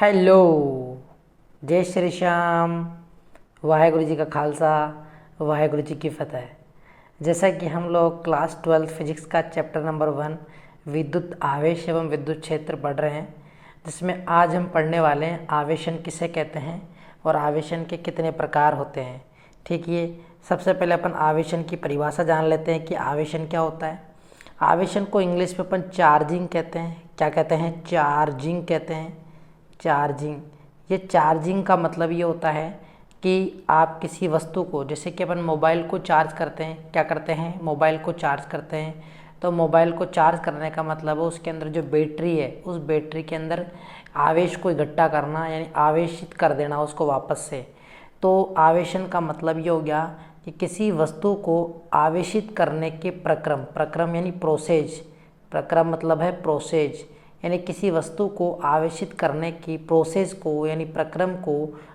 Hello, जय श्री श्याम। वाहेगुरु जी का खालसा, वाहेगुरु जी की फतेह। जैसा कि हम लोग क्लास 12 फिजिक्स का चैप्टर नंबर 1 विद्युत आवेश एवं विद्युत क्षेत्र पढ़ रहे हैं, जिसमें आज हम पढ़ने वाले हैं आवेशन किसे कहते हैं और आवेशन के कितने प्रकार होते हैं। ठीक है, सबसे पहले अपन आवेशन की परिभाषा जान लेते हैं कि आवेशन क्या होता है। आवेशन को इंग्लिश में अपन चार्जिंग कहते हैं। क्या कहते हैं? चार्जिंग कहते हैं। चार्जिंग, ये चार्जिंग का मतलब ये होता है कि आप किसी वस्तु को, जैसे कि अपन मोबाइल को चार्ज करते हैं, क्या करते हैं? मोबाइल को चार्ज करते हैं। तो मोबाइल को चार्ज करने का मतलब है उसके अंदर जो बैटरी है, उस बैटरी के अंदर आवेश को इकट्ठा करना, यानी आवेशित कर देना उसको वापस से। तो आवेशन का मतलब ये हो गया कि किसी वस्तु को आवेशित करने के प्रक्रम, प्रक्रम यानी प्रोसेज, प्रक्रम मतलब है प्रोसेज, यानी किसी वस्तु को आवेशित करने की प्रोसेस को यानी प्रक्रम को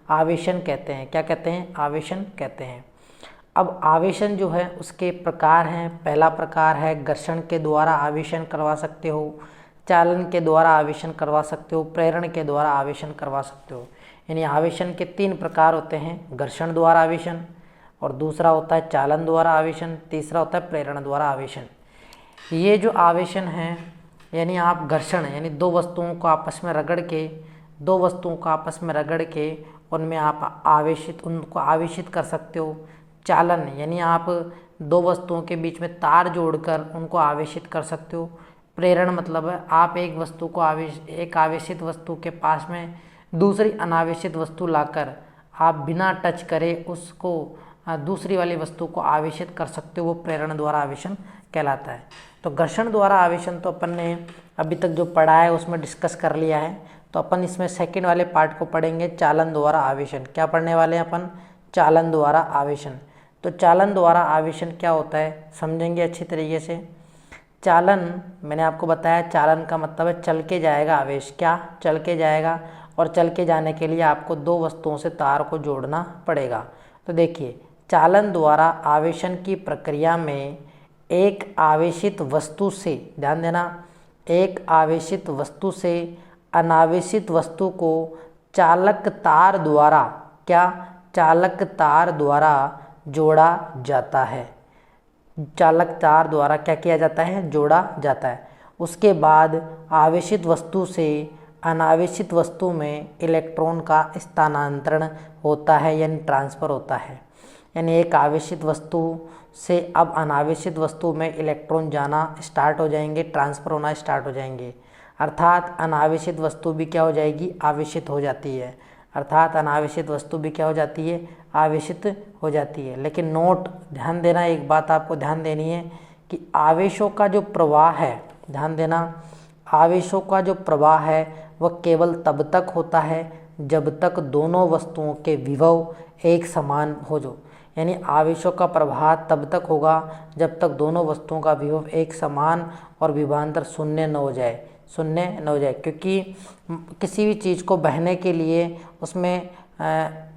आवेशन कहते हैं। क्या कहते हैं? आवेशन कहते हैं। अब आवेशन जो है उसके प्रकार हैं। पहला प्रकार है घर्षण के द्वारा आवेशन करवा सकते हो, चालन के द्वारा आवेशन करवा सकते हो, प्रेरण के द्वारा आवेशन करवा सकते हो। यानी आवेशन के 3 प्रकार होते हैं, घर्षण द्वारा आवेशन, और दूसरा होता है चालन द्वारा आवेशन, तीसरा होता है प्रेरण द्वारा आवेशन। ये जो आवेशन है, यानी आप घर्षण यानी दो वस्तुओं को आपस में रगड़ के उनमें आप उनको आवेशित कर सकते हो। चालन यानी आप दो वस्तुओं के बीच में तार जोड़कर उनको आवेशित कर सकते हो। प्रेरण मतलब है आप एक आवेशित वस्तु के पास में दूसरी अनावेशित वस्तु लाकर आप बिना टच करे उसको दूसरी वाली वस्तु को आवेशित कर सकते हो, वो प्रेरण द्वारा आवेशन कहलाता है। तो घर्षण द्वारा आवेशन तो अपन ने अभी तक जो पढ़ा है उसमें डिस्कस कर लिया है। तो अपन इसमें सेकंड वाले पार्ट को पढ़ेंगे, चालन द्वारा आवेशन। क्या पढ़ने वाले हैं अपन? चालन द्वारा आवेशन। तो चालन द्वारा आवेशन क्या होता है समझेंगे अच्छी तरीके से। चालन, मैंने आपको बताया चालन का मतलब है चल के जाएगा आवेश। क्या? चल के जाएगा, और चल के जाने के लिए आपको दो वस्तुओं से तार को जोड़ना पड़ेगा। तो देखिए, चालन द्वारा आवेशन की प्रक्रिया में एक आवेशित वस्तु से, ध्यान देना, एक आवेशित वस्तु से अनावेशित वस्तु को चालक तार द्वारा, क्या? चालक तार द्वारा जोड़ा जाता है। चालक तार द्वारा क्या किया जाता है? जोड़ा जाता है। उसके बाद आवेशित वस्तु से अनावेशित वस्तु में इलेक्ट्रॉन का स्थानांतरण होता है, यानी ट्रांसफ़र होता है। यानी एक आवेशित वस्तु से अब अनावेशित वस्तु में इलेक्ट्रॉन जाना स्टार्ट हो जाएंगे, ट्रांसफ़र होना स्टार्ट हो जाएंगे। अर्थात अनावेशित वस्तु भी क्या हो जाएगी? आवेशित हो जाती है। अर्थात अनावेशित वस्तु भी क्या हो जाती है? आवेशित हो जाती है। लेकिन नोट, ध्यान देना, एक बात आपको ध्यान देनी है कि आवेशों का जो प्रवाह है, ध्यान देना, आवेशों का जो प्रवाह है वह केवल तब तक होता है जब तक दोनों वस्तुओं के विभव एक समान हो। जो यानी आवेशों का प्रवाह तब तक होगा जब तक दोनों वस्तुओं का विभव एक समान और विभवांतर शून्य न हो जाए, क्योंकि किसी भी चीज़ को बहने के लिए उसमें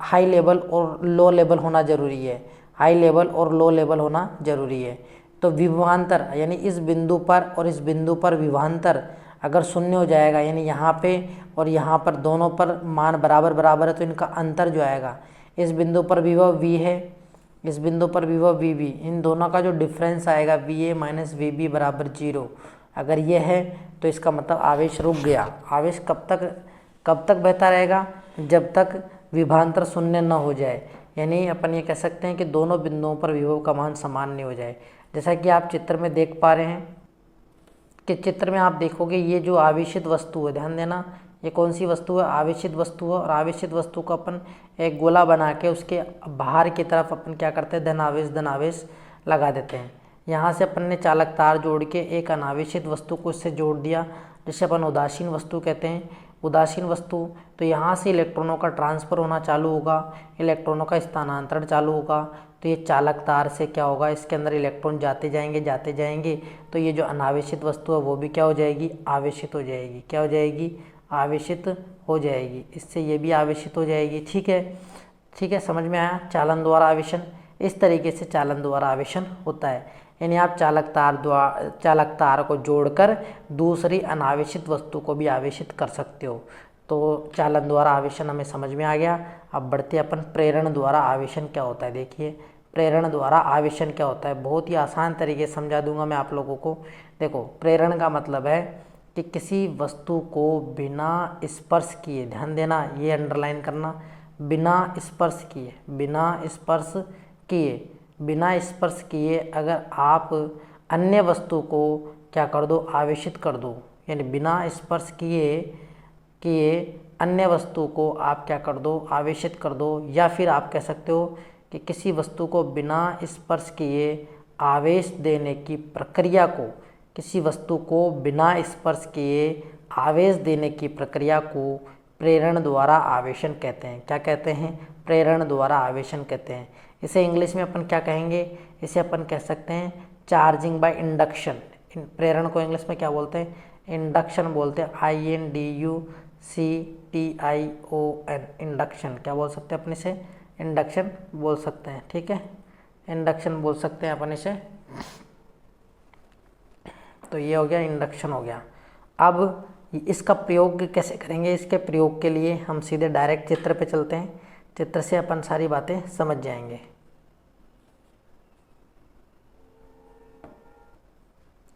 हाई लेवल और लो लेवल होना ज़रूरी है। हाई लेवल और लो लेवल होना ज़रूरी है। तो विभवांतर यानी इस बिंदु पर और इस बिंदु पर विभवांतर अगर शून्य हो जाएगा, यानी यहाँ पे और यहाँ पर दोनों पर मान बराबर है, तो इनका अंतर जो आएगा, इस बिंदु पर विभव v है, इस बिंदु पर विभव vb, इन दोनों का जो डिफरेंस आएगा va माइनस vb बराबर 0, अगर ये है तो इसका मतलब आवेश रुक गया। आवेश कब तक बहता रहेगा? जब तक विभवांतर शून्य न हो जाए। यानी अपन ये कह सकते हैं कि दोनों बिंदुओं पर विभव का मान समान नहीं हो जाए। जैसा कि आप चित्र में देख पा रहे हैं कि चित्र में आप देखोगे ये जो आवेशित वस्तु है, ध्यान देना, ये कौन सी वस्तु है? आवेशित वस्तु है। और आवेशित वस्तु को अपन एक गोला बना के उसके बाहर की तरफ अपन क्या करते हैं? धन आवेश लगा देते हैं। यहाँ से अपन ने चालक तार जोड़ के एक अनावेशित वस्तु को इससे जोड़ दिया, जिसे अपन उदासीन वस्तु कहते हैं। उदासीन वस्तु, तो यहाँ से इलेक्ट्रॉनों का ट्रांसफ़र होना चालू होगा, इलेक्ट्रॉनों का स्थानांतरण चालू होगा। तो ये चालक तार से क्या होगा? इसके अंदर इलेक्ट्रॉन जाते जाएंगे, तो ये जो अनावेशित वस्तु है वो भी क्या हो जाएगी? आवेशित हो जाएगी। क्या हो जाएगी? आवेशित हो जाएगी। इससे ये भी आवेशित हो जाएगी। ठीक है, समझ में आया? चालन द्वारा आवेशन, इस तरीके से चालन द्वारा आवेशन होता है। यानी आप चालक तार को जोड़कर दूसरी अनावेशित वस्तु को भी आवेशित कर सकते हो। तो चालन द्वारा आवेशन हमें समझ में आ गया। अब बढ़ते अपन प्रेरण द्वारा आवेशन क्या होता है। देखिए प्रेरण द्वारा आवेशन क्या होता है, बहुत ही आसान तरीके से समझा दूंगा मैं आप लोगों को। देखो प्रेरण का मतलब है कि किसी वस्तु को बिना स्पर्श किए, ध्यान देना ये अंडरलाइन करना, बिना स्पर्श किए, बिना स्पर्श किए अगर आप अन्य वस्तु को क्या कर दो, आवेशित कर दो, यानी बिना स्पर्श किए अन्य वस्तु को आप क्या कर दो, आवेशित कर दो। या फिर आप कह सकते हो कि किसी वस्तु को बिना स्पर्श किए आवेश देने की प्रक्रिया को, किसी वस्तु को बिना स्पर्श किए आवेश देने की प्रक्रिया को प्रेरण द्वारा आवेशन कहते हैं। क्या कहते हैं, प्रेरण द्वारा आवेशन कहते हैं। इसे इंग्लिश में अपन क्या कहेंगे, इसे अपन कह सकते हैं चार्जिंग बाय इंडक्शन। प्रेरण को इंग्लिश में क्या बोलते हैं, इंडक्शन बोलते हैं, INDUCTION, इंडक्शन। क्या बोल सकते हैं अपन इसे, इंडक्शन बोल सकते हैं, ठीक है, इंडक्शन बोल सकते हैं अपन इसे। तो ये हो गया, इंडक्शन हो गया। अब इसका प्रयोग कैसे करेंगे, इसके प्रयोग के लिए हम सीधे डायरेक्ट चित्र पे चलते हैं, चित्र से अपन सारी बातें समझ जाएंगे।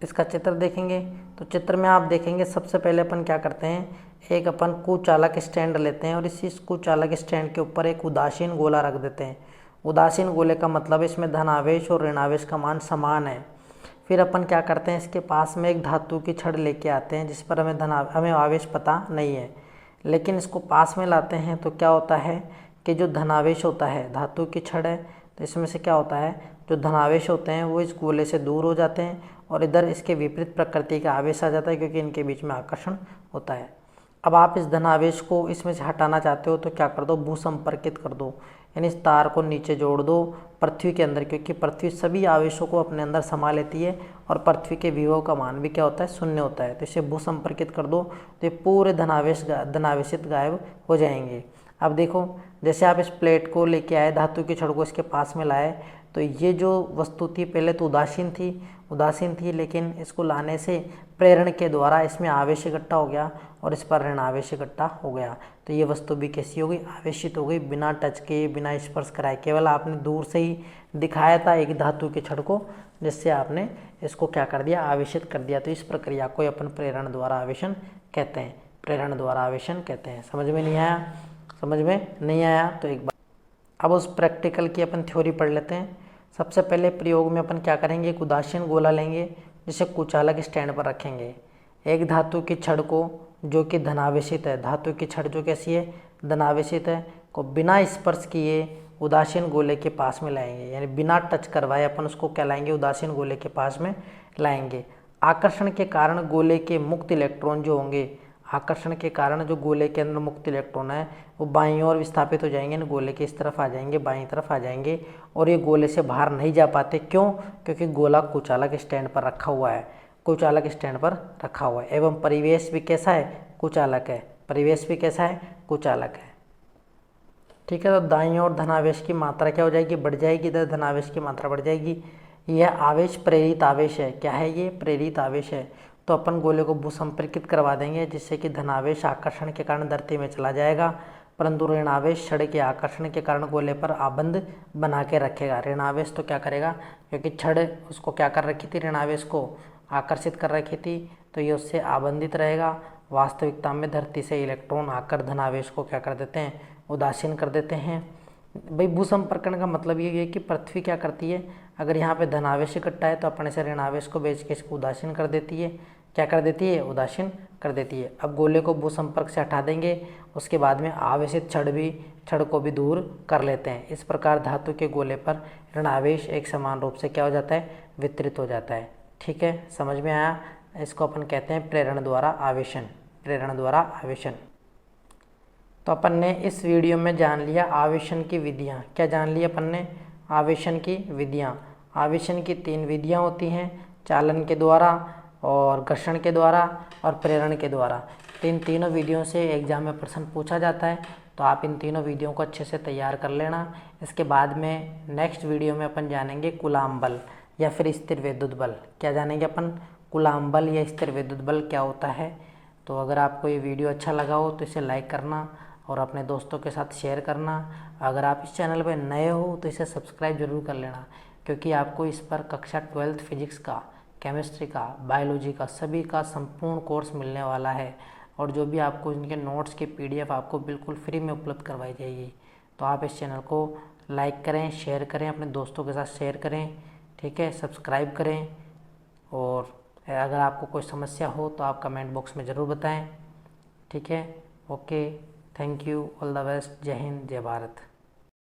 इसका चित्र देखेंगे तो चित्र में आप देखेंगे सबसे पहले अपन क्या करते हैं, एक अपन कुचालक स्टैंड लेते हैं और इसी कुचालक स्टैंड के ऊपर एक उदासीन गोला रख देते हैं। उदासीन गोले का मतलब इसमें धनावेश और ऋणावेश का मान समान है। फिर अपन क्या करते हैं, इसके पास में एक धातु की छड़ लेके आते हैं जिस पर हमें आवेश पता नहीं है, लेकिन इसको पास में लाते हैं तो क्या होता है कि जो धनावेश होता है, धातु की छड़ है तो इसमें से क्या होता है, जो धनावेश होते हैं वो इस गोले से दूर हो जाते हैं और इधर इसके विपरीत प्रकृति का आवेश आ जाता है, क्योंकि इनके बीच में आकर्षण होता है। अब आप इस धनावेश को इसमें से हटाना चाहते हो तो क्या कर दो, भूसंपर्कित कर दो, यानी इस तार को नीचे जोड़ दो पृथ्वी के अंदर, क्योंकि पृथ्वी सभी आवेशों को अपने अंदर समा लेती है और पृथ्वी के विभव का मान भी क्या होता है, शून्य होता है। तो इसे भूसंपर्कित कर दो तो ये पूरे धनावेशित गायब हो जाएंगे। अब देखो जैसे आप इस प्लेट को लेके आए, धातु की छड़ को इसके पास में लाए, तो ये जो वस्तु थी पहले तो उदासीन थी, लेकिन इसको लाने से प्रेरण के द्वारा इसमें आवेश इकट्ठा हो गया और इस पर ऋण आवेश इकट्ठा हो गया। तो ये वस्तु भी कैसी हो गई, आवेशित हो गई, बिना टच के, बिना स्पर्श कराए। केवल आपने दूर से ही दिखाया था एक धातु की छड़ को, जिससे आपने इसको क्या कर दिया, आवेशित कर दिया। तो इस प्रक्रिया को अपन प्रेरण द्वारा आवेशन कहते हैं, प्रेरण द्वारा आवेशन कहते हैं। समझ में नहीं आया, समझ में नहीं आया तो एक बार अब उस प्रैक्टिकल की अपन थ्योरी पढ़ लेते हैं। सबसे पहले प्रयोग में अपन क्या करेंगे, एक उदासीन गोला लेंगे जिसे कुचालक स्टैंड पर रखेंगे। एक धातु की छड़ को जो कि धनावेशित है, धातु की छड़ जो कैसी है, धनावेशित है, को बिना स्पर्श किए उदासीन गोले के पास में लाएंगे, यानी बिना टच करवाए अपन उसको क्या लाएंगे, उदासीन गोले के पास में लाएंगे। आकर्षण के कारण गोले के मुक्त इलेक्ट्रॉन जो होंगे, आकर्षण के कारण जो गोले के अंदर मुक्त इलेक्ट्रॉन है वो बाईं ओर विस्थापित हो जाएंगे, गोले के इस तरफ आ जाएंगे, बाईं तरफ आ जाएंगे और ये गोले से बाहर नहीं जा पाते। क्यों, क्योंकि गोला कुचालक स्टैंड पर रखा हुआ है, कुचालक स्टैंड पर रखा हुआ है। एवं परिवेश भी कैसा है, कुचालक है, परिवेश भी कैसा है, कुचालक है। ठीक है, तो दाईं ओर धनावेश की मात्रा क्या हो जाएगी, बढ़ जाएगी, इधर धनावेश की मात्रा बढ़ जाएगी। यह आवेश प्रेरित आवेश है। क्या है ये, प्रेरित आवेश है। तो अपन गोले को भूसंपर्कित करवा देंगे जिससे कि धनावेश आकर्षण के कारण धरती में चला जाएगा, परंतु ऋणावेश छड़ के आकर्षण के कारण गोले पर आबंध बना के रखेगा। ऋणावेश तो क्या करेगा, क्योंकि छड़ उसको क्या कर रखी थी, ऋणावेश को आकर्षित कर रखी थी, तो ये उससे आबंधित रहेगा। वास्तविकता में धरती से इलेक्ट्रॉन आकर धनावेश को क्या कर देते हैं, उदासीन कर देते हैं। भाई भूसंपर्कन का मतलब ये है कि पृथ्वी क्या करती है, अगर यहाँ पे धनावेश इकट्ठा है तो अपने से ऋणावेश को बेच के इसको उदासीन कर देती है। क्या कर देती है, उदासीन कर देती है। अब गोले को भूसंपर्क से हटा देंगे, उसके बाद में आवेशित छड़ को भी दूर कर लेते हैं। इस प्रकार धातु के गोले पर ऋणावेश एक समान रूप से क्या हो जाता है, वितरित हो जाता है। ठीक है, समझ में आया। इसको अपन कहते हैं प्रेरण द्वारा आवेशन, प्रेरण द्वारा आवेशन। तो अपन ने इस वीडियो में जान लिया आवेशन की विधियाँ। क्या जान लिया अपन ने, आवेशन की विधियाँ। आवेशन की 3 विधियाँ होती हैं, चालन के द्वारा और घर्षण के द्वारा और प्रेरण के द्वारा। तीनों विधियों से एग्जाम में प्रश्न पूछा जाता है, तो आप इन तीनों विधियों को अच्छे से तैयार कर लेना। इसके बाद में नेक्स्ट वीडियो में अपन जानेंगे कूलाम्ब बल या फिर स्थिर विद्युत बल। क्या जानेंगे अपन, कूलाम्ब बल या स्थिर विद्युत बल क्या होता है। तो अगर आपको ये वीडियो अच्छा लगा हो तो इसे लाइक करना और अपने दोस्तों के साथ शेयर करना। अगर आप इस चैनल पर नए हो तो इसे सब्सक्राइब जरूर कर लेना, क्योंकि आपको इस पर कक्षा 12th फिजिक्स का, केमिस्ट्री का, बायोलॉजी का, सभी का संपूर्ण कोर्स मिलने वाला है। और जो भी आपको इनके नोट्स की PDF आपको बिल्कुल फ्री में उपलब्ध करवाई जाएगी। तो आप इस चैनल को लाइक करें, शेयर करें, अपने दोस्तों के साथ शेयर करें, ठीक है, सब्सक्राइब करें। और अगर आपको कोई समस्या हो तो आप कमेंट बॉक्स में ज़रूर बताएं, ठीक है। Okay, thank you, all the best, जय हिंद, जय भारत।